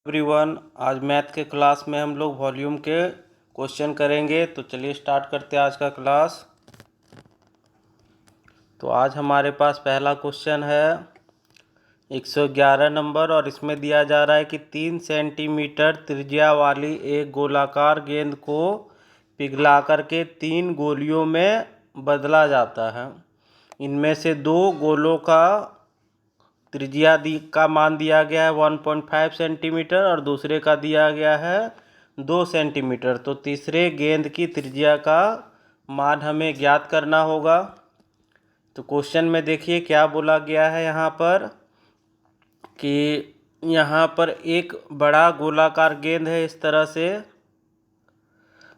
Everyone, आज math के class में हम लोग वॉल्यूम के क्वेश्चन करेंगे। तो चलिए स्टार्ट करते हैं आज का क्लास। तो आज हमारे पास पहला क्वेश्चन है 111 नंबर, और इसमें दिया जा रहा है कि 3 सेंटीमीटर त्रिज्या वाली एक गोलाकार गेंद को पिघला करके 3 गोलियों में बदला जाता है। इनमें से 2 गोलों का त्रिज्या का मान दिया गया है 1.5 सेंटीमीटर और दूसरे का दिया गया है 2 सेंटीमीटर। तो तीसरे गेंद की त्रिज्या का मान हमें ज्ञात करना होगा। तो क्वेश्चन में देखिए क्या बोला गया है यहाँ पर कि यहाँ पर एक बड़ा गोलाकार गेंद है इस तरह से,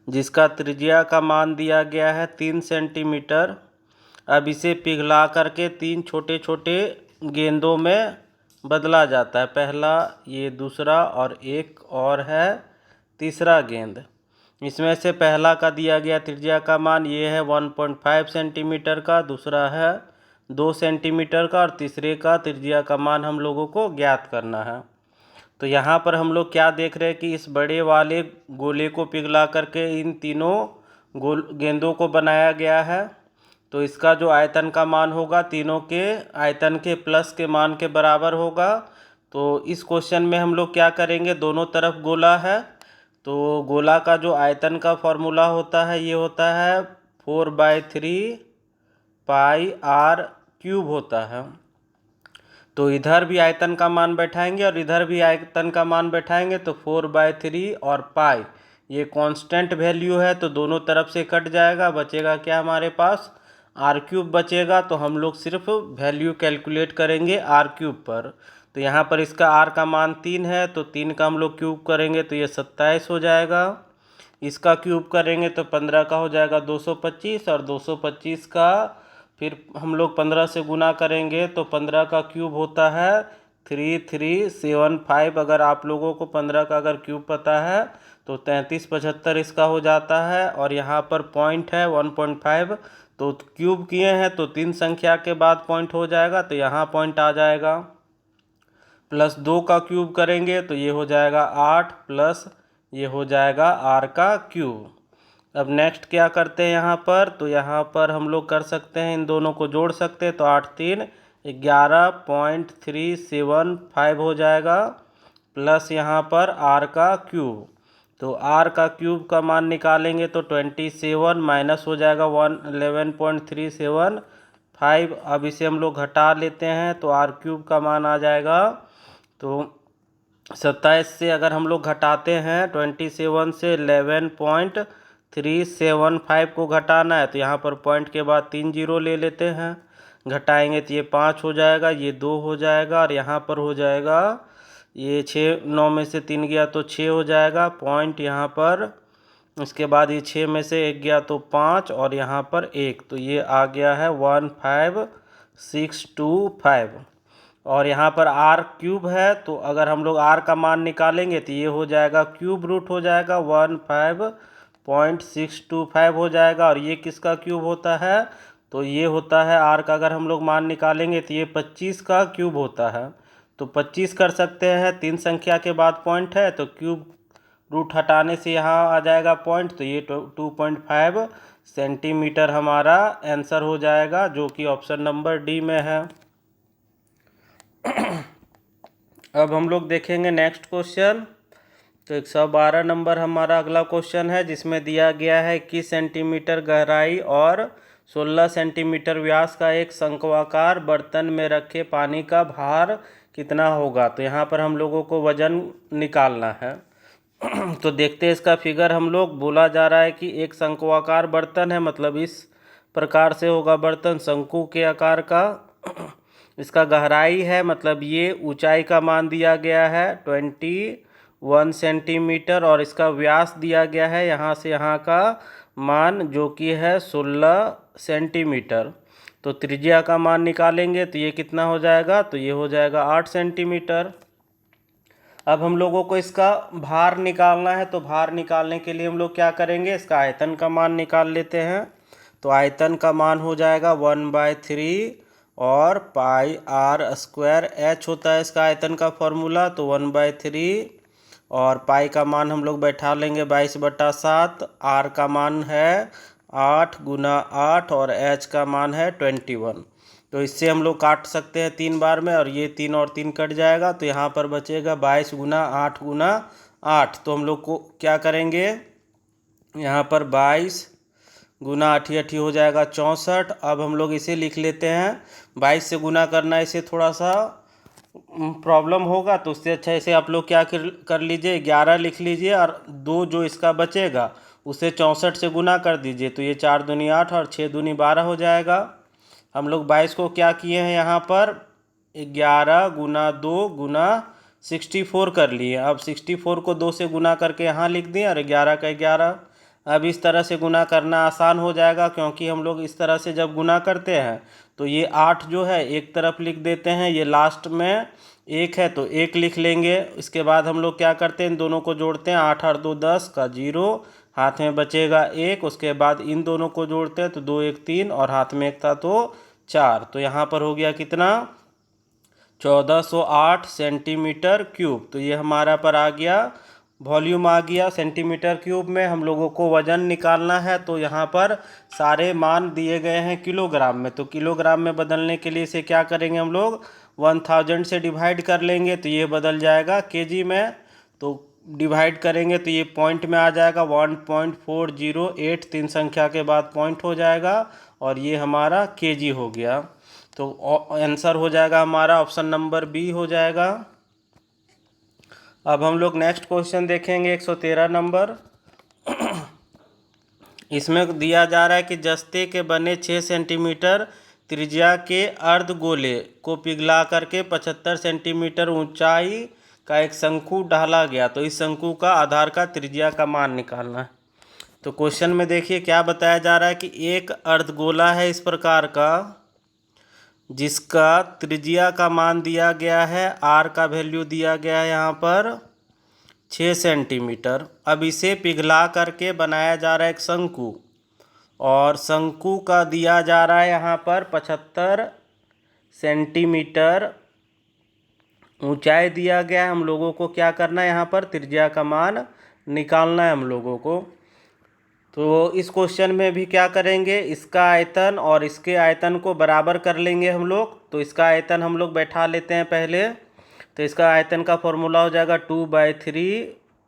जिसका त्रिज्या का मान दिया गया है 3 सेंटीमीटर। अब इसे पिघला करके 3 छोटे छोटे गेंदों में बदला जाता है। पहला, ये दूसरा, और एक और है तीसरा गेंद। इसमें से पहला का दिया गया त्रिज्या का मान ये है 1.5 सेंटीमीटर का, दूसरा है 2 सेंटीमीटर का, और तीसरे का त्रिज्या का मान हम लोगों को ज्ञात करना है। तो यहाँ पर हम लोग क्या देख रहे हैं कि इस बड़े वाले गोले को पिघला करके इन तीनों गेंदों को बनाया गया है। तो इसका जो आयतन का मान होगा तीनों के आयतन के प्लस के मान के बराबर होगा। तो इस क्वेश्चन में हम लोग क्या करेंगे, दोनों तरफ गोला है, तो गोला का जो आयतन का फॉर्मूला होता है ये होता है 4/3 पाई आर क्यूब होता है। तो इधर भी आयतन का मान बैठाएंगे और इधर भी आयतन का मान बैठाएंगे। तो 4/3 और पाई ये कांस्टेंट वैल्यू है, तो दोनों तरफ से कट जाएगा, बचेगा क्या हमारे पास आर क्यूब बचेगा। तो हम लोग सिर्फ वैल्यू कैलकुलेट करेंगे आर क्यूब पर। तो यहाँ पर इसका आर का मान 3 है, तो 3 का हम लोग क्यूब करेंगे तो ये 27 हो जाएगा। इसका क्यूब करेंगे तो 15 का हो जाएगा 225, और 225 का फिर हम लोग 15 से गुना करेंगे तो 15 का क्यूब होता है 3375। अगर आप लोगों को 15 का अगर क्यूब पता है तो 3375 इसका हो जाता है। और यहाँ पर पॉइंट है 1.5, तो क्यूब किए हैं तो 3 संख्या के बाद पॉइंट हो जाएगा, तो यहाँ पॉइंट आ जाएगा। प्लस 2 का क्यूब करेंगे तो ये हो जाएगा 8, प्लस ये हो जाएगा आर का क्यूब। अब नेक्स्ट क्या करते हैं यहाँ पर, तो यहाँ पर हम लोग कर सकते हैं, इन दोनों को जोड़ सकते हैं। तो 8 3 11.375 हो जाएगा, प्लस यहाँ पर आर का क्यूब। तो आर का क्यूब का मान निकालेंगे तो 27 माइनस हो जाएगा 11.375। अब इसे हम लोग घटा लेते हैं तो आर क्यूब का मान आ जाएगा। तो 27 से अगर हम लोग घटाते हैं 27 से 11.375 को घटाना है, तो यहाँ पर पॉइंट के बाद 3 जीरो ले लेते हैं, घटाएंगे तो ये 5 हो जाएगा, ये 2 हो जाएगा, और यहाँ पर हो जाएगा ये 6, 9 में से 3 गया तो 6 हो जाएगा पॉइंट यहाँ पर। इसके बाद ये 6 में से 1 गया तो 5, और यहाँ पर 1, तो ये आ गया है 15625। और यहाँ पर आर क्यूब है, तो अगर हम लोग आर का मान निकालेंगे तो ये हो जाएगा क्यूब रूट हो जाएगा 15.625 हो जाएगा। और ये किसका क्यूब होता है, तो ये होता है आर का अगर हम लोग मान निकालेंगे तो ये 25 का क्यूब होता है। तो 25 कर सकते हैं, 3 संख्या के बाद पॉइंट है, तो क्यूब रूट हटाने से यहाँ आ जाएगा पॉइंट, तो ये 2.5 सेंटीमीटर हमारा आंसर हो जाएगा, जो कि ऑप्शन नंबर डी में है। अब हम लोग देखेंगे नेक्स्ट क्वेश्चन। तो 112 नंबर हमारा अगला क्वेश्चन है, जिसमें दिया गया है 21 सेंटीमीटर गहराई और 16 सेंटीमीटर व्यास का एक शंक्वाकार बर्तन में रखे पानी का भार कितना होगा। तो यहाँ पर हम लोगों को वजन निकालना है। तो देखते हैं इसका फिगर। हम लोग बोला जा रहा है कि एक शंक्वाकार बर्तन है, मतलब इस प्रकार से होगा बर्तन शंकु के आकार का। इसका गहराई है, मतलब ये ऊंचाई का मान दिया गया है 21 सेंटीमीटर, और इसका व्यास दिया गया है यहाँ से यहाँ का मान, जो कि है 16 सेंटीमीटर। तो त्रिज्या का मान निकालेंगे तो ये कितना हो जाएगा, तो ये हो जाएगा 8 सेंटीमीटर। अब हम लोगों को इसका भार निकालना है, तो भार निकालने के लिए हम लोग क्या करेंगे, इसका आयतन का मान निकाल लेते हैं। तो आयतन का मान हो जाएगा 1/3 और पाई आर स्क्वायर। एच होता है इसका आयतन का फॉर्मूला, तो 1/3 और पाई का मान हम लोग बैठा लेंगे 22/7। आर का मान है 8 गुना 8 और एच का मान है 21। तो इससे हम लोग काट सकते हैं 3 बार में, और ये 3 और 3 कट जाएगा, तो यहाँ पर बचेगा 22 गुना 8 गुना 8। तो हम लोग को क्या करेंगे, यहाँ पर 22 गुना 8 8 हो जाएगा 64। अब हम लोग इसे लिख लेते हैं, 22 से गुना करना इसे थोड़ा सा प्रॉब्लम होगा, तो उससे अच्छा इसे आप लोग क्या कर लीजिए, 11 लिख लीजिए, और 2 जो इसका बचेगा उसे 64 से गुना कर दीजिए, तो ये 4 दूनी 8 और 6 दूनी 12 हो जाएगा। हम लोग 22 को क्या किए हैं, यहाँ पर 11 गुना 2 गुना 64 कर लिए। अब 64 को 2 से गुना करके यहाँ लिख दिए, और 11 का 11। अब इस तरह से गुना करना आसान हो जाएगा, क्योंकि हम लोग इस तरह से जब गुना करते हैं तो ये 8 जो है एक तरफ लिख देते हैं, ये लास्ट में 1 है तो 1 लिख लेंगे। इसके बाद हम लोग क्या करते हैं, इन दोनों को जोड़ते हैं, 8 8 2 10 का 0, हाथ में बचेगा 1। उसके बाद इन दोनों को जोड़ते हैं तो 2 1 3 और हाथ में 1 था तो 4। तो यहाँ पर हो गया कितना, 1408 सेंटीमीटर क्यूब। तो ये हमारा पर आ गया, वॉल्यूम आ गया सेंटीमीटर क्यूब में। हम लोगों को वज़न निकालना है, तो यहाँ पर सारे मान दिए गए हैं किलोग्राम में, तो किलोग्राम में बदलने के लिए इसे क्या करेंगे, हम लोग 1000 से डिवाइड कर लेंगे, तो ये बदल जाएगा केजी में। तो डिवाइड करेंगे तो ये पॉइंट में आ जाएगा, 1.408, 3 संख्या के बाद पॉइंट हो जाएगा, और ये हमारा केजी हो गया। तो आंसर हो जाएगा हमारा ऑप्शन नंबर बी हो जाएगा। अब हम लोग नेक्स्ट क्वेश्चन देखेंगे 113 नंबर। इसमें दिया जा रहा है कि जस्ते के बने 6 सेंटीमीटर त्रिज्या के अर्ध गोले को पिघला करके 75 सेंटीमीटर ऊंचाई का एक शंकु ढाला गया, तो इस शंकु का आधार का त्रिज्या का मान निकालना है। तो क्वेश्चन में देखिए क्या बताया जा रहा है कि एक अर्धगोला है इस प्रकार का, जिसका त्रिज्या का मान दिया गया है, आर का वैल्यू दिया गया है यहाँ पर 6 सेंटीमीटर। अब इसे पिघला करके बनाया जा रहा है एक शंकु, और शंकु का दिया जा रहा है यहाँ पर 75 सेंटीमीटर ऊंचाई दिया गया है। हम लोगों को क्या करना है, यहाँ पर त्रिज्या का मान निकालना है हम लोगों को। तो इस क्वेश्चन में भी क्या करेंगे, इसका आयतन और इसके आयतन को बराबर कर लेंगे हम लोग। तो इसका आयतन हम लोग बैठा लेते हैं पहले, तो इसका आयतन का फॉर्मूला हो जाएगा 2/3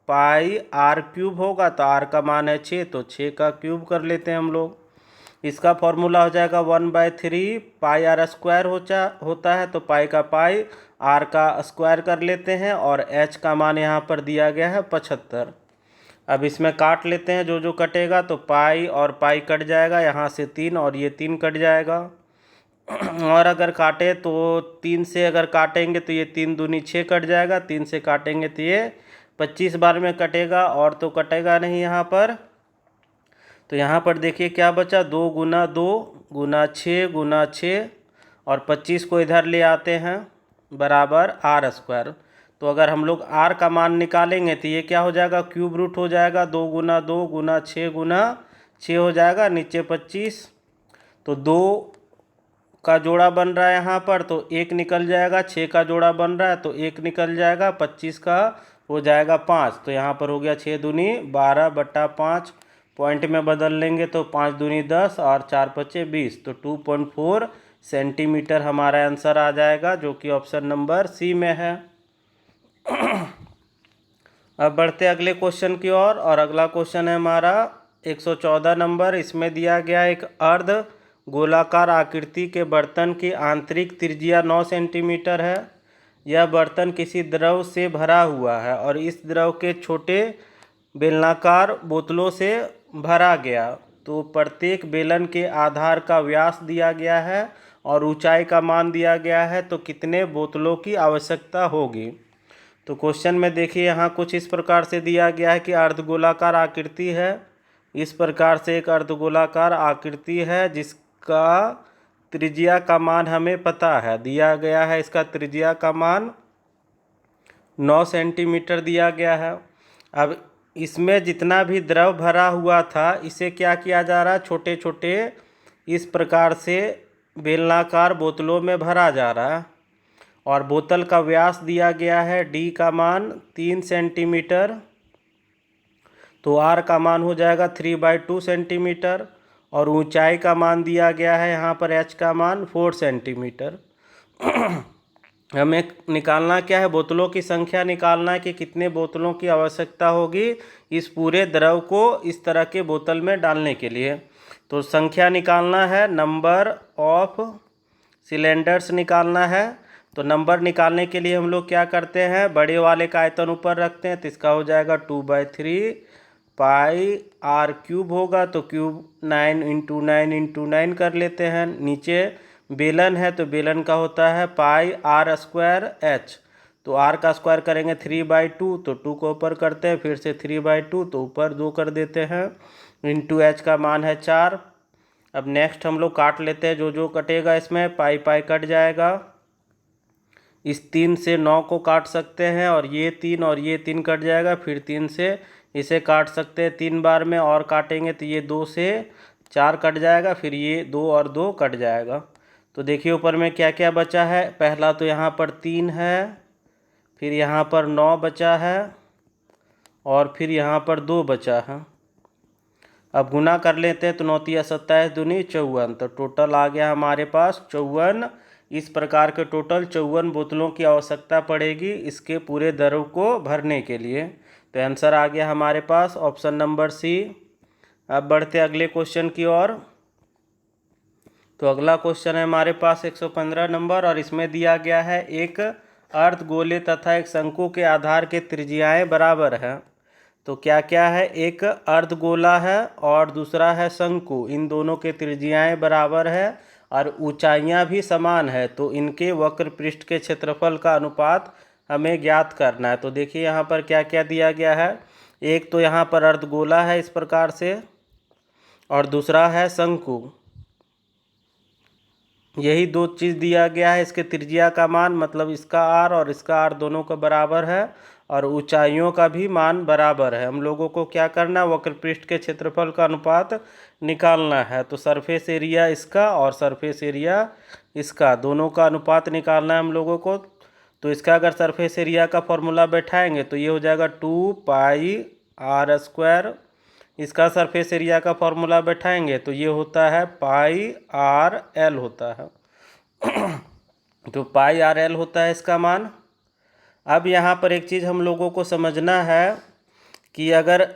पाई आर क्यूब होगा, तो आर का मान है 6, तो 6 का क्यूब कर लेते हैं हम लोग। इसका फॉर्मूला हो जाएगा 1/3 पाई आर स्क्वायर होता है, तो पाई का पाई आर का स्क्वायर कर लेते हैं, और एच का मान यहाँ पर दिया गया है 75। अब इसमें काट लेते हैं, जो जो कटेगा, तो पाई और पाई कट जाएगा, यहाँ से 3 और ये 3 कट जाएगा। और अगर काटे तो 3 से अगर काटेंगे तो ये 3 दूनी 6 कट जाएगा, 3 से काटेंगे तो ये 25 बार में कटेगा, और तो कटेगा नहीं यहाँ पर। तो यहाँ पर देखिए क्या बचा, 2 गुना 2 गुना 6 गुना 6, और 25 को इधर ले आते हैं, बराबर आर स्क्वायर। तो अगर हम लोग आर का मान निकालेंगे तो ये क्या हो जाएगा, क्यूब रूट हो जाएगा, 2 गुना 2 गुना 6 हो जाएगा, नीचे 25। तो 2 का जोड़ा बन रहा है यहाँ पर, तो 1 निकल जाएगा, 6 का जोड़ा बन रहा है तो 1 निकल जाएगा, 25 का हो जाएगा 5। तो यहाँ पर हो गया 6 दूनी 12/5, पॉइंट में बदल लेंगे तो 5 दूनी 10 और 4 पचे 20, तो 2.4 सेंटीमीटर हमारा आंसर आ जाएगा, जो कि ऑप्शन नंबर सी में है। अब बढ़ते अगले क्वेश्चन की ओर, और अगला क्वेश्चन है हमारा 114 नंबर। इसमें दिया गया एक अर्ध गोलाकार आकृति के बर्तन की आंतरिक त्रिज्या 9 सेंटीमीटर है। यह बर्तन किसी द्रव से भरा हुआ है, और इस द्रव के छोटे बेलनाकार बोतलों से भरा गया। तो प्रत्येक बेलन के आधार का व्यास दिया गया है और ऊंचाई का मान दिया गया है, तो कितने बोतलों की आवश्यकता होगी। तो क्वेश्चन में देखिए यहाँ कुछ इस प्रकार से दिया गया है कि अर्धगोलाकार आकृति है, इस प्रकार से एक अर्धगोलाकार आकृति है जिसका त्रिज्या का मान हमें पता है, दिया गया है इसका त्रिज्या का मान 9 सेंटीमीटर दिया गया है। अब इसमें जितना भी द्रव भरा हुआ था, इसे क्या किया जा रहा है, छोटे छोटे इस प्रकार से बेलनाकार बोतलों में भरा जा रहा है, और बोतल का व्यास दिया गया है डी का मान 3 सेंटीमीटर, तो आर का मान हो जाएगा 3/2 सेंटीमीटर। और ऊंचाई का मान दिया गया है यहाँ पर एच का मान 4 सेंटीमीटर। हमें निकालना क्या है, बोतलों की संख्या निकालना है कि कितने बोतलों की आवश्यकता होगी इस पूरे द्रव को इस तरह के बोतल में डालने के लिए। तो संख्या निकालना है, नंबर ऑफ सिलेंडर्स निकालना है। तो नंबर निकालने के लिए हम लोग क्या करते हैं, बड़े वाले का आयतन ऊपर रखते हैं, तो इसका हो जाएगा 2/3 पाई आर क्यूब होगा, तो क्यूब 9 × 9 × 9 कर लेते हैं। नीचे बेलन है तो बेलन का होता है पाई आर स्क्वायर एच, तो आर का स्क्वायर करेंगे 3/2, तो 2 को ऊपर करते हैं, फिर से 3/2, तो ऊपर 2 कर देते हैं, इंटू एच का मान है 4। अब नेक्स्ट हम लोग काट लेते हैं, जो जो कटेगा इसमें पाई पाई कट जाएगा। इस 3 से 9 को काट सकते हैं, और ये 3 और ये 3 कट जाएगा, फिर 3 से इसे काट सकते हैं 3 बार में, और काटेंगे तो ये 2 से 4 कट जाएगा, फिर ये 2 और 2 कट जाएगा। तो देखिए ऊपर में क्या क्या बचा है, पहला तो यहाँ पर 3 है, फिर यहाँ पर 9 बचा है, और फिर यहाँ पर 2 बचा है। अब गुना कर लेते हैं, तो 9 × 27 दूनी 54, तो टोटल आ गया हमारे पास 54। इस प्रकार के टोटल 54 बोतलों की आवश्यकता पड़ेगी इसके पूरे द्रव को भरने के लिए। तो आंसर आ गया हमारे पास ऑप्शन नंबर सी। अब बढ़ते अगले क्वेश्चन की ओर। तो अगला क्वेश्चन है हमारे पास 115 नंबर, और इसमें दिया गया है एक अर्धगोले तथा एक शंकु के आधार के त्रिज्याएं बराबर हैं। तो क्या क्या है, एक अर्धगोला है और दूसरा है शंकु, इन दोनों के त्रिज्याएं बराबर है और ऊंचाइयां भी समान है, तो इनके वक्र पृष्ठ के क्षेत्रफल का अनुपात हमें ज्ञात करना है। तो देखिए यहाँ पर क्या क्या दिया गया है, एक तो यहाँ पर अर्धगोला है इस प्रकार से, और दूसरा है शंकु, यही दो चीज़ दिया गया है। इसके त्रिज्या का मान मतलब इसका आर और इसका आर दोनों का बराबर है, और ऊंचाइयों का भी मान बराबर है। हम लोगों को क्या करना है, वक्र पृष्ठ के क्षेत्रफल का अनुपात निकालना है। तो सरफेस एरिया इसका और सरफेस एरिया इसका, दोनों का अनुपात निकालना है हम लोगों को। तो इसका अगर सरफेस एरिया का फॉर्मूला बैठाएंगे तो ये हो जाएगा 2πr²। इसका सरफेस एरिया का फॉर्मूला बैठाएंगे तो ये होता है πr_l होता है। तो πr_l होता है इसका मान। अब यहाँ पर एक चीज़ हम लोगों को समझना है कि अगर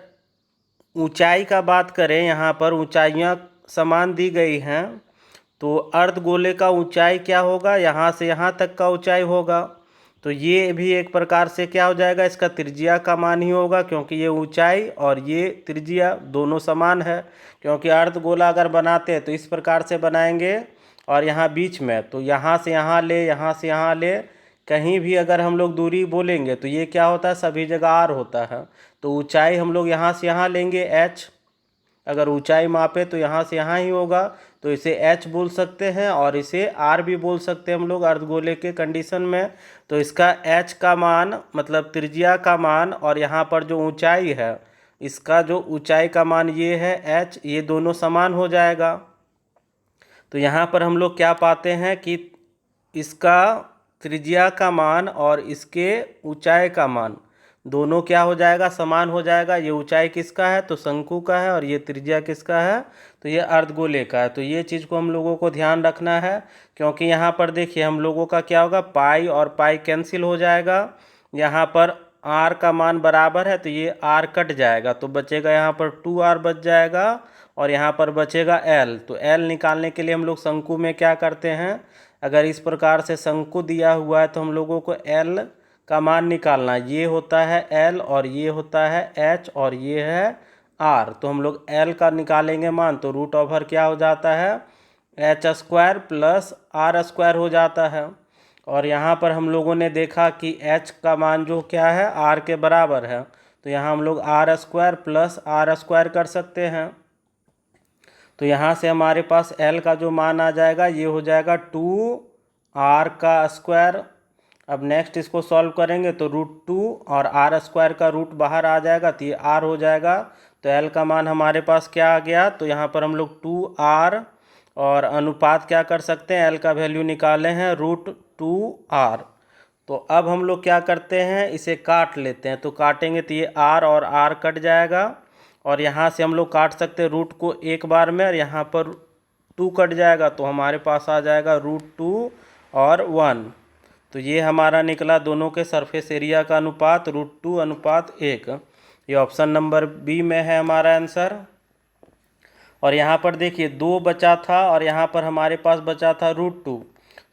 ऊंचाई का बात करें, यहाँ पर ऊंचाइयाँ समान दी गई हैं, तो अर्धगोले का ऊंचाई क्या होगा, यहाँ से यहाँ तक का ऊंचाई होगा। तो ये भी एक प्रकार से क्या हो जाएगा, इसका त्रिज्या का मान ही होगा, क्योंकि ये ऊंचाई और ये त्रिज्या दोनों समान है। क्योंकि अर्धगोला अगर बनाते हैं तो इस प्रकार से बनाएंगे, और यहाँ बीच में तो यहाँ से यहाँ ले, यहाँ से यहाँ ले, कहीं भी अगर हम लोग दूरी बोलेंगे तो ये क्या होता है, सभी जगह आर होता है। तो ऊंचाई हम लोग यहाँ से यहाँ लेंगे एच, अगर ऊंचाई मापे तो यहाँ से यहाँ ही होगा, तो इसे एच बोल सकते हैं, और इसे आर भी बोल सकते हैं हम लोग अर्धगोले के कंडीशन में। तो इसका एच का मान मतलब त्रिज्या का मान, और यहाँ पर जो ऊंचाई है इसका जो ऊंचाई का मान ये है एच, ये दोनों समान हो जाएगा। तो यहाँ पर हम लोग क्या पाते हैं कि इसका त्रिज्या का मान और इसके ऊंचाई का मान दोनों क्या हो जाएगा, समान हो जाएगा। ये ऊंचाई किसका है, तो शंकु का है, और ये त्रिज्या किसका है, तो ये अर्धगोले का है। तो ये चीज़ को हम लोगों को ध्यान रखना है, क्योंकि यहाँ पर देखिए हम लोगों का क्या होगा, पाई और पाई कैंसिल हो जाएगा। यहाँ पर आर का मान बराबर है तो ये आर कट जाएगा, तो बचेगा यहाँ पर 2r बच जाएगा, और यहाँ पर बचेगा l। तो l निकालने के लिए हम लोग शंकु में क्या करते हैं, अगर इस प्रकार से शंकु दिया हुआ है तो हम लोगों को l का मान निकालना, ये होता है l और ये होता है h और ये है r। तो हम लोग l का निकालेंगे मान, तो √ओवर क्या हो जाता है, h² + r² हो जाता है। और यहाँ पर हम लोगों ने देखा कि h का मान जो क्या है r के बराबर है, तो यहाँ हम लोग r² + r² कर सकते हैं। तो यहाँ से हमारे पास l का जो मान आ जाएगा ये हो जाएगा 2r²। अब नेक्स्ट इसको सॉल्व करेंगे तो √2 और r² का रूट बाहर आ जाएगा, तो ये r हो जाएगा। तो l का मान हमारे पास क्या आ गया, तो यहाँ पर हम लोग 2r और अनुपात क्या कर सकते हैं, l का वैल्यू निकाले हैं √2r। तो अब हम लोग क्या करते हैं, इसे काट लेते हैं। तो काटेंगे तो ये r और r कट जाएगा, और यहाँ से हम लोग काट सकते हैं रूट को एक बार में, और यहाँ पर 2 कट जाएगा, तो हमारे पास आ जाएगा √2 और 1। तो ये हमारा निकला दोनों के सरफेस एरिया का अनुपात √2:1। ये ऑप्शन नंबर बी में है हमारा आंसर। और यहाँ पर देखिए 2 बचा था, और यहाँ पर हमारे पास बचा था √2।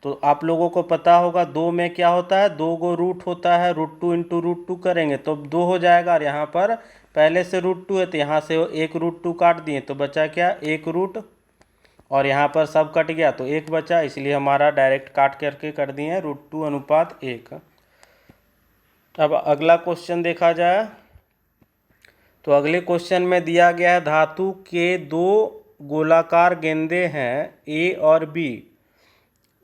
तो आप लोगों को पता होगा 2 में क्या होता है, 2 गो रूट होता है, √2 इंटू √2 करेंगे तो 2 हो जाएगा। और यहाँ पर पहले से √2 है, तो यहाँ से एक √2 काट दिए तो बचा क्या, एक रूट, और यहाँ पर सब कट गया तो एक बचा, इसलिए हमारा डायरेक्ट काट करके कर दिए √2:1। अब अगला क्वेश्चन देखा जाए। तो अगले क्वेश्चन में दिया गया है धातु के 2 गोलाकार गेंदे हैं ए और बी,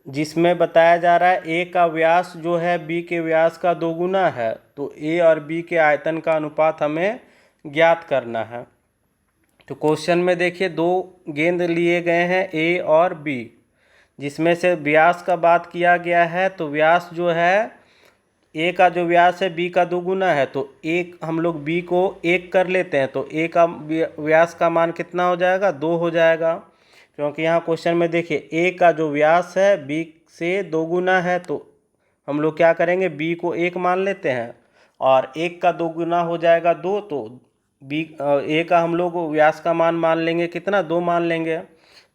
जिसमें बताया जा रहा है ए का व्यास जो है बी के व्यास का 2 गुना है। तो ए और बी के आयतन का अनुपात हमें ज्ञात करना है। तो क्वेश्चन में देखिए 2 गेंद लिए गए हैं ए और बी, जिसमें से व्यास का बात किया गया है। तो व्यास जो है ए का जो व्यास है बी का 2 गुना है, तो एक हम लोग बी को 1 कर लेते हैं, तो ए का व्यास का मान कितना हो जाएगा, 2 हो जाएगा। क्योंकि यहाँ क्वेश्चन में देखिए ए का जो व्यास है बी से 2 गुना है, तो हम लोग क्या करेंगे, बी को 1 मान लेते हैं, और 1 का 2 गुना हो जाएगा 2, तो बी ए का हम लोग व्यास का मान लेंगे कितना, 2 मान लेंगे।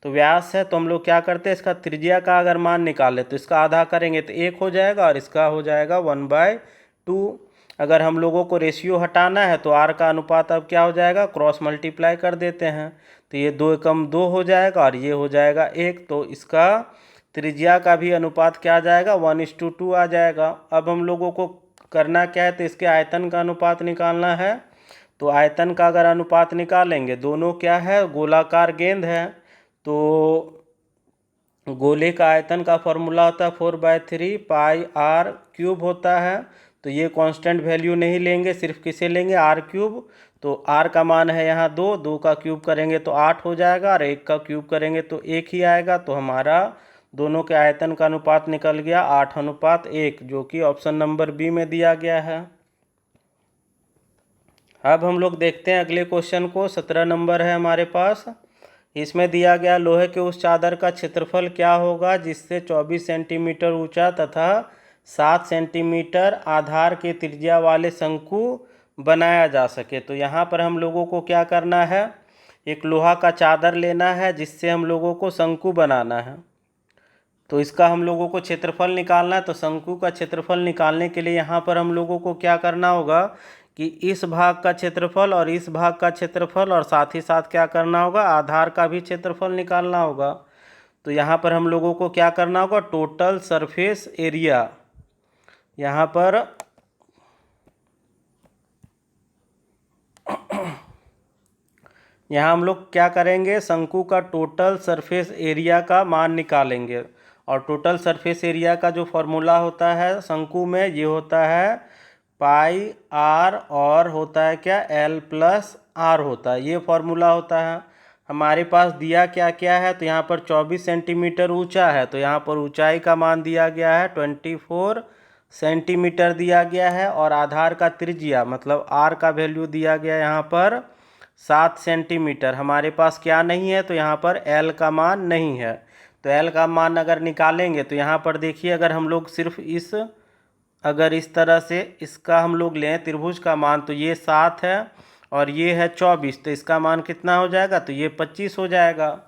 तो व्यास है तो हम लोग क्या करते हैं, इसका त्रिज्या का अगर मान निकाले तो इसका आधा करेंगे तो 1 हो जाएगा, और इसका हो जाएगा 1/2। अगर हम लोगों को रेशियो हटाना है तो r का अनुपात अब क्या हो जाएगा, क्रॉस मल्टीप्लाई कर देते हैं, तो ये 2 एकम 2 हो जाएगा, और ये हो जाएगा 1। तो इसका त्रिज्या का भी अनुपात क्या आ जाएगा, 1:2 आ जाएगा। अब हम लोगों को करना क्या है, तो इसके आयतन का अनुपात निकालना है। तो आयतन का अगर अनुपात निकालेंगे, दोनों क्या है, गोलाकार गेंद है, तो गोले का आयतन का फॉर्मूला होता है 4/3 πr³ होता है। तो ये कांस्टेंट वैल्यू नहीं लेंगे, सिर्फ किसे लेंगे, r³। तो r का मान है यहाँ 2, 2 का क्यूब करेंगे तो 8 हो जाएगा, और 1 का क्यूब करेंगे तो 1 ही आएगा। तो हमारा दोनों के आयतन का अनुपात निकल गया 8:1, जो कि ऑप्शन नंबर बी में दिया गया है। अब हम लोग देखते हैं अगले क्वेश्चन को। 17 नंबर है हमारे पास। इसमें दिया गया लोहे के उस चादर का क्षेत्रफल क्या होगा जिससे 24 सेंटीमीटर ऊंचा तथा 7 सेंटीमीटर आधार के त्रिज्या वाले शंकु बनाया जा सके। तो यहाँ पर हम लोगों को क्या करना है, एक लोहा का चादर लेना है जिससे हम लोगों को शंकु बनाना है। तो इसका हम लोगों को क्षेत्रफल निकालना है। तो शंकु का क्षेत्रफल निकालने के लिए यहाँ पर हम लोगों को क्या करना होगा कि इस भाग का क्षेत्रफल और इस भाग का क्षेत्रफल, और साथ ही साथ क्या करना होगा, आधार का भी क्षेत्रफल निकालना होगा। तो यहाँ पर हम लोगों को क्या करना होगा, टोटल सरफेस एरिया, यहाँ पर यहाँ हम लोग क्या करेंगे, शंकु का टोटल सरफेस एरिया का मान निकालेंगे। और टोटल सरफेस एरिया का जो फॉर्मूला होता है शंकु में, ये होता है πr, और होता है क्या, l+r होता है, ये फॉर्मूला होता है। हमारे पास दिया क्या क्या है, तो यहाँ पर 24 सेंटीमीटर ऊंचा है, तो यहाँ पर ऊंचाई का मान दिया गया है 24 सेंटीमीटर दिया गया है, और आधार का त्रिज्या मतलब r का वैल्यू दिया गया यहाँ पर 7 सेंटीमीटर। हमारे पास क्या नहीं है, तो यहाँ पर l का मान नहीं है। तो l का मान अगर निकालेंगे तो यहाँ पर देखिए, अगर हम लोग सिर्फ अगर इस तरह से इसका हम लोग लें त्रिभुज का मान, तो ये 7 है और ये है 24, तो इसका मान कितना हो जाएगा, तो ये 25 हो जाएगा।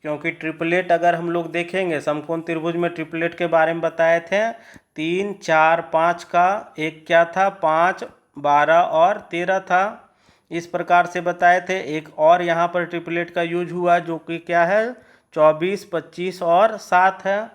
क्योंकि ट्रिपलेट अगर हम लोग देखेंगे, समकोण त्रिभुज में ट्रिपलेट के बारे में बताए थे, 3 4 5 का एक क्या था, 5 12 और 13 था, इस प्रकार से बताए थे। एक और यहाँ पर ट्रिपलेट का यूज हुआ जो कि क्या है, 24 25 और 7 है।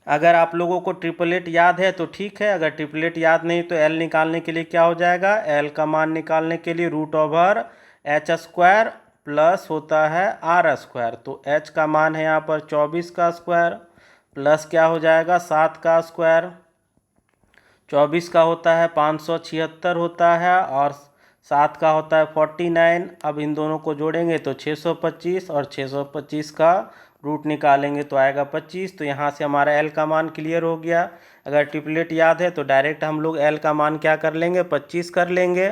अगर आप लोगों को ट्रिपलेट याद है तो ठीक है, अगर ट्रिपलेट याद नहीं तो एल निकालने के लिए क्या हो जाएगा, एल का मान निकालने के लिए √h² प्लस होता है r²। तो h का मान है यहाँ पर 24 का स्क्वायर, प्लस क्या हो जाएगा 7 का स्क्वायर, 24 का होता है 576 होता है, और 7 का होता है 49। अब इन दोनों को जोड़ेंगे तो 625, और 625 का रूट निकालेंगे तो आएगा 25। तो यहाँ से हमारा एल का मान क्लियर हो गया। अगर ट्रिपलेट याद है तो डायरेक्ट हम लोग एल का मान क्या कर लेंगे, 25 कर लेंगे,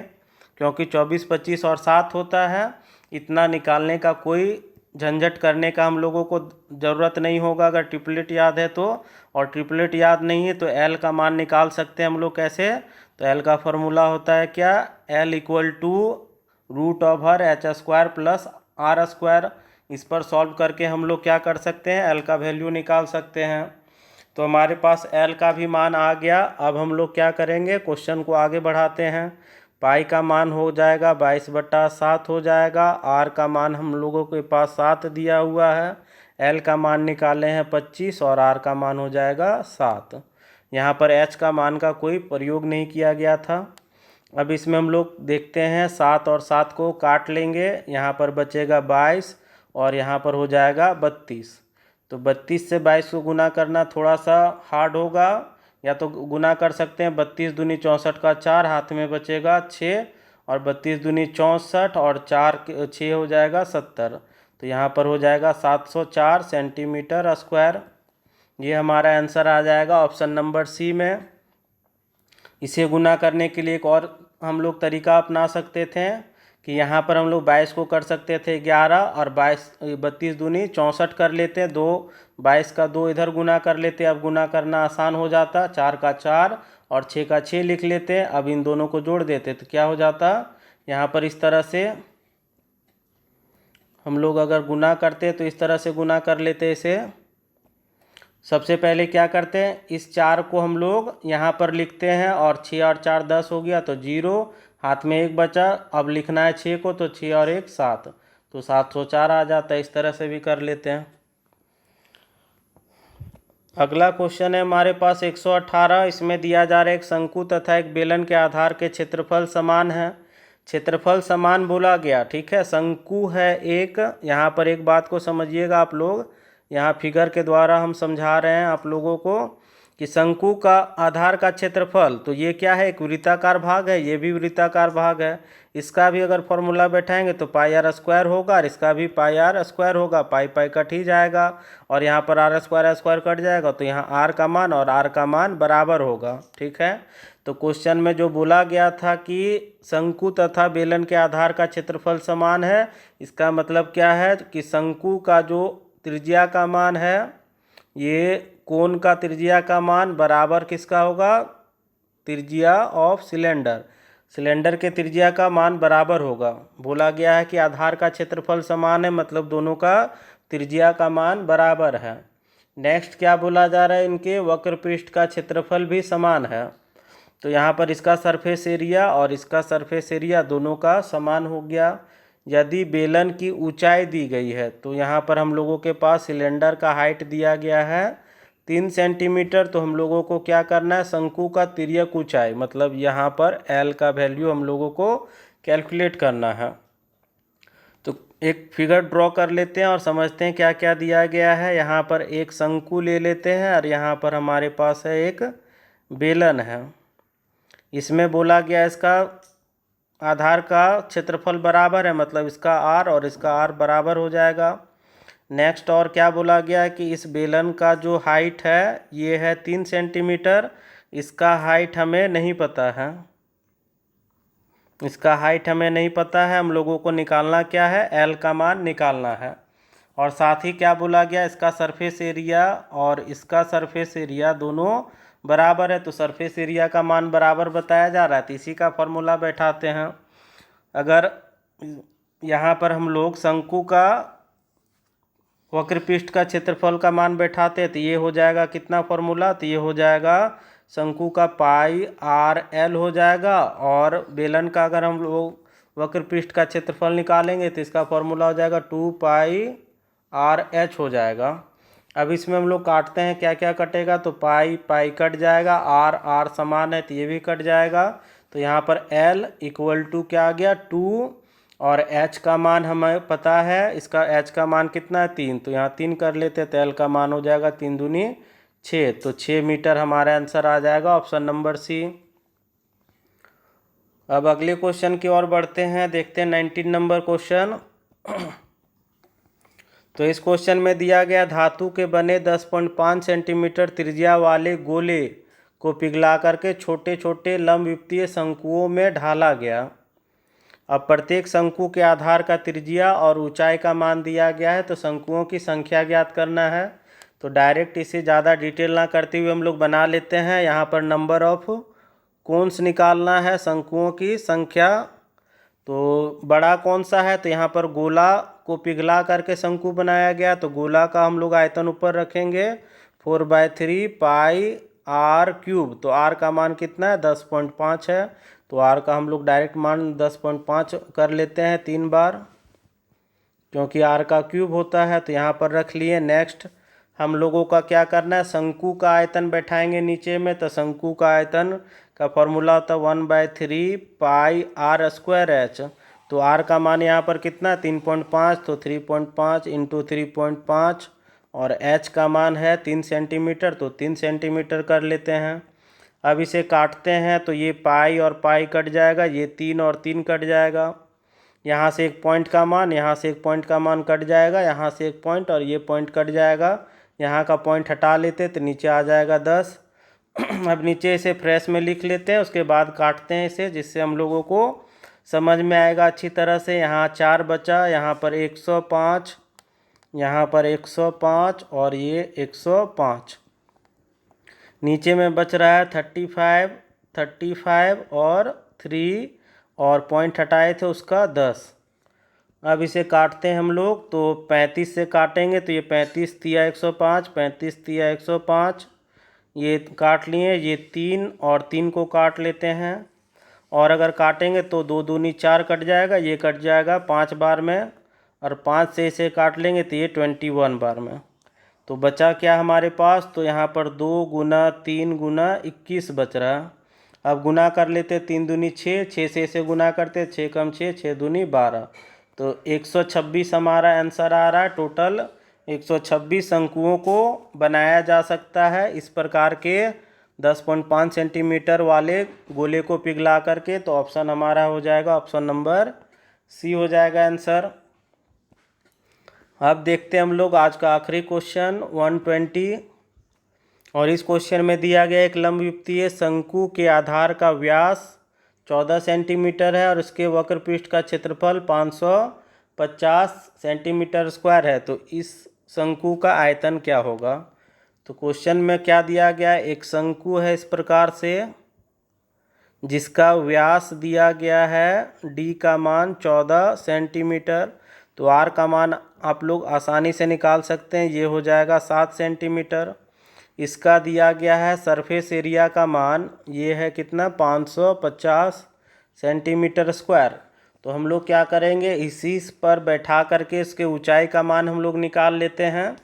क्योंकि 24, 25 और 7 होता है। इतना निकालने का कोई झंझट करने का हम लोगों को ज़रूरत नहीं होगा अगर ट्रिपलेट याद है तो। और ट्रिपलेट याद नहीं है तो एल का मान निकाल सकते हैं हम लोग कैसे, तो एल का फॉर्मूला होता है क्या, L equal to root over H square plus R square. इस पर सॉल्व करके हम लोग क्या कर सकते हैं, एल का वैल्यू निकाल सकते हैं। तो हमारे पास एल का भी मान आ गया। अब हम लोग क्या करेंगे, क्वेश्चन को आगे बढ़ाते हैं। पाई का मान हो जाएगा 22/7 हो जाएगा। आर का मान हम लोगों के पास 7 दिया हुआ है। एल का मान निकाले हैं 25 और आर का मान हो जाएगा 7। यहाँ पर एच का मान का कोई प्रयोग नहीं किया गया था। अब इसमें हम लोग देखते हैं 7 और 7 को काट लेंगे, यहाँ पर बचेगा 22 और यहाँ पर हो जाएगा 32। तो 32 से 22 को गुना करना थोड़ा सा हार्ड होगा, या तो गुना कर सकते हैं 32 दूनी 64 का 4, हाथ में बचेगा 6, और 32 दूनी 64 और 4 6 हो जाएगा 70। तो यहाँ पर हो जाएगा 704 सेंटीमीटर स्क्वायर। ये हमारा आंसर आ जाएगा ऑप्शन नंबर सी में। इसे गुना करने के लिए एक और हम लोग तरीका अपना सकते थे कि यहाँ पर हम लोग 22 को कर सकते थे 11 और 32 दूनी 64 कर लेते, 22 का 2 इधर गुना कर लेते। अब गुना करना आसान हो जाता, 4 का 4 और 6 का 6 लिख लेते। अब इन दोनों को जोड़ देते तो क्या हो जाता, यहाँ पर इस तरह से हम लोग अगर गुना करते तो इस तरह से गुना कर लेते इसे। सबसे पहले क्या करते हैं, इस 4 को हम लोग यहाँ पर लिखते हैं और 6 और 4 10 हो गया तो 0, हाथ में 1 बचा। अब लिखना है 6 को, तो 6 और 1 7, तो 704 आ जाता है। इस तरह से भी कर लेते हैं। अगला क्वेश्चन है हमारे पास 118। इसमें दिया जा रहा है एक शंकु तथा एक बेलन के आधार के क्षेत्रफल समान है। क्षेत्रफल समान बोला गया, ठीक है। शंकु है एक, यहाँ पर एक बात को समझिएगा आप लोग, यहाँ फिगर के द्वारा हम समझा रहे हैं आप लोगों को कि शंकु का आधार का क्षेत्रफल, तो ये क्या है, एक वृत्ताकार भाग है, ये भी वृत्ताकार भाग है। इसका भी अगर फॉर्मूला बैठाएंगे तो पाई आर स्क्वायर होगा और इसका भी पाई आर स्क्वायर होगा। पाई पाई कट ही जाएगा और यहाँ पर आर स्क्वायर कट जाएगा, तो यहाँ आर का मान और आर का मान बराबर होगा, ठीक है। तो क्वेश्चन में जो बोला गया था कि शंकु तथा बेलन के आधार का क्षेत्रफल समान है, इसका मतलब क्या है कि शंकु का जो त्रिज्या का मान है, ये कोण का त्रिज्या का मान बराबर किसका होगा, त्रिज्या ऑफ सिलेंडर, सिलेंडर के त्रिज्या का मान बराबर होगा। बोला गया है कि आधार का क्षेत्रफल समान है, मतलब दोनों का त्रिज्या का मान बराबर है। नेक्स्ट क्या बोला जा रहा है, इनके वक्र पृष्ठ का क्षेत्रफल भी समान है। तो यहाँ पर इसका सरफेस एरिया और इसका सरफेस एरिया दोनों का समान हो गया। यदि बेलन की ऊंचाई दी गई है, तो यहाँ पर हम लोगों के पास सिलेंडर का हाइट दिया गया है 3 सेंटीमीटर, तो हम लोगों को क्या करना है, शंकु का तिर्यक ऊंचाई, मतलब यहाँ पर एल का वैल्यू हम लोगों को कैलकुलेट करना है। तो एक फिगर ड्रॉ कर लेते हैं और समझते हैं क्या क्या दिया गया है। यहाँ पर एक शंकु ले लेते हैं और यहाँ पर हमारे पास है एक बेलन है। इसमें बोला गया इसका आधार का क्षेत्रफल बराबर है, मतलब इसका आर और इसका आर बराबर हो जाएगा। नेक्स्ट और क्या बोला गया है कि इस बेलन का जो हाइट है ये है 3 सेंटीमीटर। इसका हाइट हमें नहीं पता है, इसका हाइट हमें नहीं पता है। हम लोगों को निकालना क्या है, एल का मान निकालना है। और साथ ही क्या बोला गया, इसका सरफेस एरिया और इसका सरफेस एरिया दोनों बराबर है, तो सरफेस एरिया का मान बराबर बताया जा रहा है, तो इसी का फॉर्मूला बैठाते हैं। अगर यहाँ पर हम लोग शंकु का वक्र पृष्ठ का क्षेत्रफल का मान बैठाते हैं तो ये हो जाएगा कितना फॉर्मूला, तो ये हो जाएगा शंकु का पाई आर एल हो जाएगा। और बेलन का अगर हम लोग वक्र पृष्ठ का क्षेत्रफल निकालेंगे तो इसका फॉर्मूला हो जाएगा 2 पाई आर एच हो जाएगा। अब इसमें हम लोग काटते हैं, क्या क्या कटेगा, तो पाई पाई कट जाएगा, आर आर समान है तो ये भी कट जाएगा। तो यहाँ पर एल इक्वल टू क्या आ गया 2, और एच का मान हमें पता है, इसका एच का मान कितना है 3, तो यहाँ 3 कर लेते हैं तो एल का मान हो जाएगा 3 दूनी 6, तो 6 मीटर हमारा आंसर आ जाएगा ऑप्शन नंबर सी। अब अगले क्वेश्चन की ओर बढ़ते हैं, देखते हैं 19 नंबर क्वेश्चन। तो इस क्वेश्चन में दिया गया धातु के बने 10.5 सेंटीमीटर त्रिज्या वाले गोले को पिघला करके छोटे छोटे लंबवित्तीय शंकुओं में ढाला गया। अब प्रत्येक शंकु के आधार का त्रिज्या और ऊंचाई का मान दिया गया है, तो शंकुओं की संख्या ज्ञात करना है। तो डायरेक्ट इसे ज़्यादा डिटेल ना करते हुए हम लोग बना लेते हैं। यहाँ पर नंबर ऑफ कोन्स निकालना है, शंकुओं की संख्या। तो बड़ा कौन सा है, तो यहाँ पर गोला को पिघला करके शंकु बनाया गया, तो गोला का हम लोग आयतन ऊपर रखेंगे 4/3 पाई आर क्यूब। तो आर का मान कितना है, 10.5 है। तो आर का हम लोग डायरेक्ट मान 10.5 कर लेते हैं 3 बार, क्योंकि आर का क्यूब होता है। तो यहाँ पर रख लिए। नेक्स्ट हम लोगों का क्या करना है, शंकु का आयतन बैठाएंगे नीचे में। तो शंकु का आयतन का फॉर्मूला होता है 1/3 पाई आर स्क्वायर एच। तो आर का मान यहाँ पर कितना, 3.5। तो 3.5 इंटू 3.5, और एच का मान है 3 सेंटीमीटर, तो 3 सेंटीमीटर कर लेते हैं। अब इसे काटते हैं, तो ये पाई और पाई कट जाएगा, ये 3 और 3 कट जाएगा। यहाँ से एक पॉइंट का मान, यहाँ से एक पॉइंट का मान कट जाएगा, यहाँ से एक पॉइंट और ये पॉइंट कट जाएगा। यहाँ का पॉइंट हटा लेते तो नीचे आ जाएगा 10। अब नीचे इसे फ्रेश में लिख लेते हैं, उसके बाद काटते हैं इसे, जिससे हम लोगों को समझ में आएगा अच्छी तरह से। यहाँ 4 बचा, यहाँ पर 105, यहाँ पर 105 और ये 105। नीचे में बच रहा है 35 और 3, और पॉइंट हटाए थे उसका 10। अब इसे काटते हैं हम लोग, तो 35 से काटेंगे, तो ये 35 तिया 105, 35 तिया 105, ये काट लिए। ये 3 और 3 को काट लेते हैं, और अगर काटेंगे तो 2 दूनी 4 कट जाएगा, ये कट जाएगा 5 बार में, और 5 से इसे काट लेंगे तो ये 21 बार में। तो बचा क्या हमारे पास, तो यहाँ पर 2 गुना 3 गुना 21 बच रहा है। अब गुना कर लेते, 3 दूनी 6, 6 से इसे गुना करते, 6 कम 6, 6 दूनी 12। तो 126 हमारा आंसर आ रहा है। टोटल 126 शंकुओं को बनाया जा सकता है इस प्रकार के 10.5 सेंटीमीटर वाले गोले को पिघला करके। तो ऑप्शन हमारा हो जाएगा, ऑप्शन नंबर सी हो जाएगा आंसर। अब देखते हैं हम लोग आज का आखिरी क्वेश्चन 120, और इस क्वेश्चन में दिया गया एक लंबवित्तीय शंकु के आधार का व्यास 14 सेंटीमीटर है और इसके वक्र पृष्ठ का क्षेत्रफल 550 सेंटीमीटर स्क्वायर है। तो इस शंकु का आयतन क्या होगा। तो क्वेश्चन में क्या दिया गया, एक शंकु है इस प्रकार से, जिसका व्यास दिया गया है डी का मान 14 सेंटीमीटर। तो आर का मान आप लोग आसानी से निकाल सकते हैं, ये हो जाएगा 7 सेंटीमीटर। इसका दिया गया है सरफेस एरिया का मान, ये है कितना, 550 सेंटीमीटर स्क्वायर। तो हम लोग क्या करेंगे, इसी पर बैठा करके इसके ऊंचाई का मान हम लोग निकाल लेते हैं।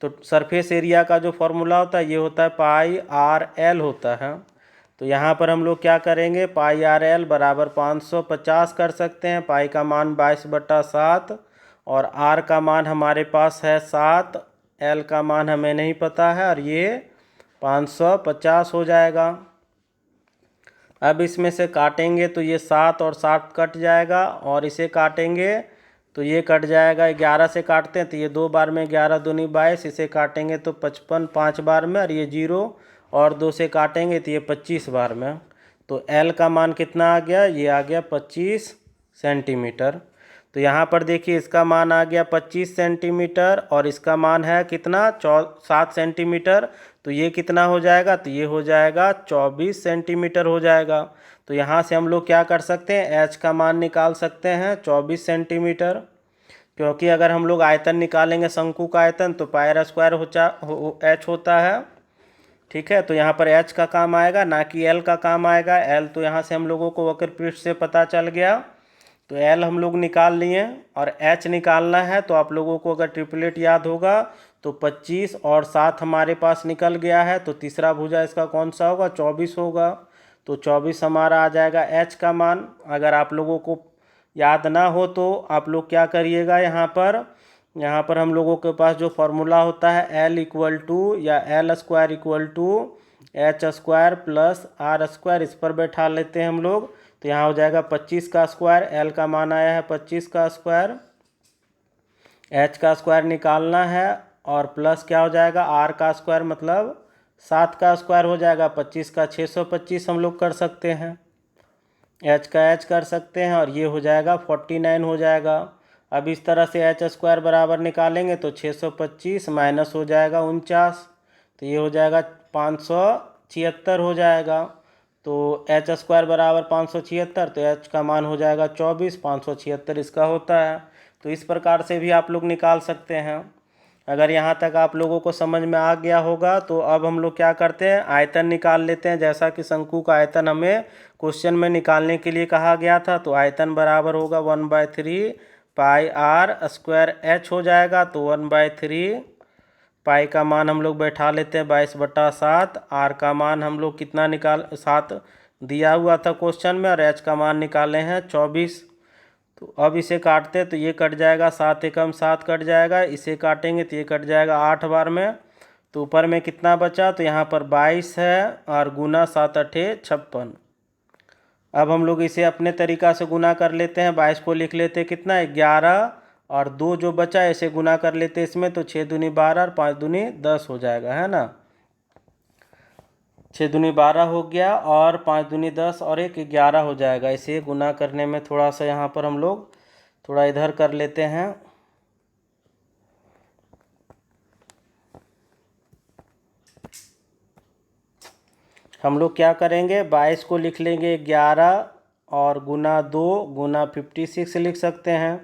तो सरफेस एरिया का जो फॉर्मूला होता है ये होता है पाई आर एल होता है। तो यहाँ पर हम लोग क्या करेंगे, पाई आर एल बराबर 550 कर सकते हैं। पाई का मान 22/7, और आर का मान हमारे पास है 7, एल का मान हमें नहीं पता है, और ये 550 हो जाएगा। अब इसमें से काटेंगे तो ये 7 और 7 कट जाएगा, और इसे काटेंगे तो ये कट जाएगा। 11 से काटते हैं तो ये 2 बार में, 11 दूनी 22, इसे काटेंगे तो 55 5 बार में, और ये 0 और 2 से काटेंगे तो ये 25 बार में। तो एल का मान कितना आ गया, ये आ गया 25 सेंटीमीटर। तो यहाँ पर देखिए इसका मान आ गया 25 सेंटीमीटर, और इसका मान है कितना, 7 सेंटीमीटर। तो ये कितना हो जाएगा, तो ये हो जाएगा 24 सेंटीमीटर हो जाएगा। तो यहाँ से हम लोग क्या कर सकते हैं, एच का मान निकाल सकते हैं 24 सेंटीमीटर, क्योंकि अगर हम लोग आयतन निकालेंगे शंकु का आयतन तो पाई स्क्वायर एच होता है। ठीक है, तो यहाँ पर एच का काम आएगा, ना कि एल का काम आएगा। एल तो यहाँ से हम लोगों को वक्र पृष्ठ से पता चल गया, तो एल हम लोग निकाल लिए, और एच निकालना है। तो आप लोगों को अगर ट्रिपलेट याद होगा तो 25 और 7 हमारे पास निकल गया है। तो तीसरा भुजा इसका कौन सा होगा, 24 होगा। तो 24 हमारा आ जाएगा एच का मान। अगर आप लोगों को याद ना हो तो आप लोग क्या करिएगा, यहाँ पर हम लोगों के पास जो फॉर्मूला होता है एल इक्वल टू, या L square equal to H square plus R square, इस पर बैठा लेते हैं हम लोग। तो यहाँ हो जाएगा 25 का स्क्वायर, एल का मान आया है 25 का स्क्वायर, एच का स्क्वायर निकालना है और प्लस क्या हो जाएगा आर का स्क्वायर मतलब 7 का स्क्वायर हो जाएगा। 25 का 625 हम लोग कर सकते हैं। एच का एच कर सकते हैं और ये हो जाएगा 49 हो जाएगा। अब इस तरह से एच स्क्वायर बराबर निकालेंगे तो 625 माइनस हो जाएगा 49, तो ये हो जाएगा 576 हो जाएगा। तो एच स्क्वायर बराबर 576, तो एच का मान हो जाएगा 24, 576 इसका होता है। तो इस प्रकार से भी आप लोग निकाल सकते हैं। अगर यहाँ तक आप लोगों को समझ में आ गया होगा तो अब हम लोग क्या करते हैं, आयतन निकाल लेते हैं। जैसा कि शंकु का आयतन हमें क्वेश्चन में निकालने के लिए कहा गया था, तो आयतन बराबर होगा 1/3 पाई आर स्क्वायर एच हो जाएगा। तो 1/3 पाई का मान हम लोग बैठा लेते हैं 22/7। आर का मान हम लोग कितना निकाल 7 दिया हुआ था क्वेश्चन में, और एच का मान निकाले हैं 24। तो अब इसे काटते हैं तो ये कट जाएगा, 7 एकम 7 कट जाएगा। इसे काटेंगे तो ये कट जाएगा 8 बार में। तो ऊपर में कितना बचा, तो यहाँ पर 22 है और गुना 7 8 56। अब हम लोग इसे अपने तरीका से गुना कर लेते हैं। 22 को लिख लेते हैं कितना 11, और 2 जो बचा है इसे गुना कर लेते हैं इसमें, तो 6 दूनी 12 और 5 दूनी 10 हो जाएगा, है ना। 6 दूनी 12 हो गया और 5 दूनी 10 और 1 11 हो जाएगा। इसे गुना करने में थोड़ा सा यहाँ पर हम लोग थोड़ा इधर कर लेते हैं। हम लोग क्या करेंगे, 22 को लिख लेंगे 11 और गुना 2 गुना 56 लिख सकते हैं।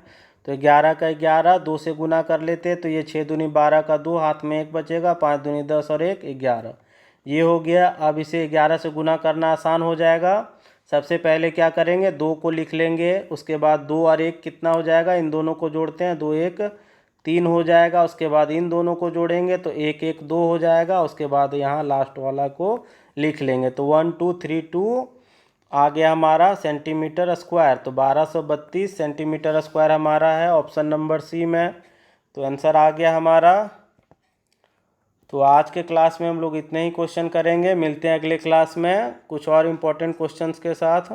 तो 11 का 11 2 से गुना कर लेते हैं, तो ये 6 दूनी 12 का 2 हाथ में 1 बचेगा, 5 दूनी 10 और 1 11, ये हो गया। अब इसे 11 से गुना करना आसान हो जाएगा। सबसे पहले क्या करेंगे, 2 को लिख लेंगे, उसके बाद 2 और 1 कितना हो जाएगा, इन दोनों को जोड़ते हैं, 2 1 3 हो जाएगा। उसके बाद इन दोनों को जोड़ेंगे तो 1 1 2 हो जाएगा। उसके बाद यहाँ लास्ट वाला को लिख लेंगे, तो 1 2 3 2 आ गया हमारा सेंटीमीटर स्क्वायर। तो 1232 सेंटीमीटर स्क्वायर हमारा है ऑप्शन नंबर सी में। तो आंसर आ गया हमारा। तो आज के क्लास में हम लोग इतने ही क्वेश्चन करेंगे। मिलते हैं अगले क्लास में कुछ और इम्पोर्टेंट क्वेश्चंस के साथ।